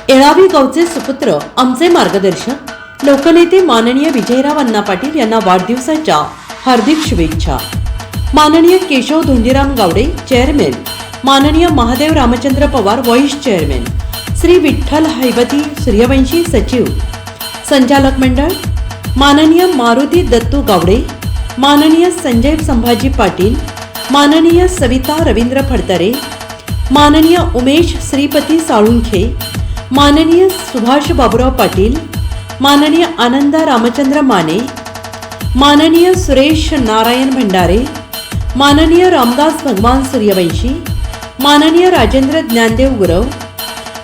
येळावी गावचे सुपुत्र आमचे मार्गदर्शक लोकनेते माननीय विजयराव अण्णा पाटील यांना वाढदिवसाच्या हार्दिक शुभेच्छा। माननीय केशव धोंडीराम गावडे चेअरमॅन, माननीय महादेव रामचंद्र पवार व्हाईस चेअरमॅन, श्री विठ्ठल हैबती सूर्यवंशी सचिव संचालक मंडळ, माननीय मारुती दत्तू गावडे, माननीय संजय संभाजी पाटील, माननीय सविता रवींद्र फडतरे, माननीय उमेश श्रीपती साळुंखे, माननीय सुभाष बाबूराव पाटील, माननीय आनंदा रामचंद्र माने, माननीय सुरेश नारायण भंडारे, माननीय रामदास भगवान सूर्यवंशी, माननीय राजेंद्र ज्ञानदेव गुरव,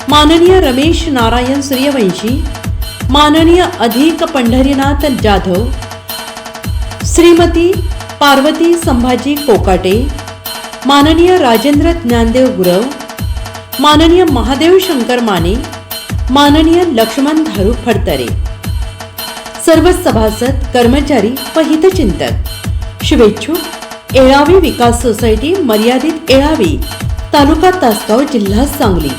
माननीय रमेश नारायण सूर्यवंशी, माननीय अधिक पंढरीनाथ जाधव, श्रीमती पार्वती संभाजी कोकाटे, माननीय राजेंद्र ज्ञानदेव गुरव, माननीय महादेव शंकर माने, माननीय लक्ष्मण धारू फडतरे, सर्व सभासद, कर्मचारी व हितचिंतक, शुभेच्छुक येळावी विकास सोसायटी मर्यादित येळावी, तालुका तासगाव, जिल्हा सांगली।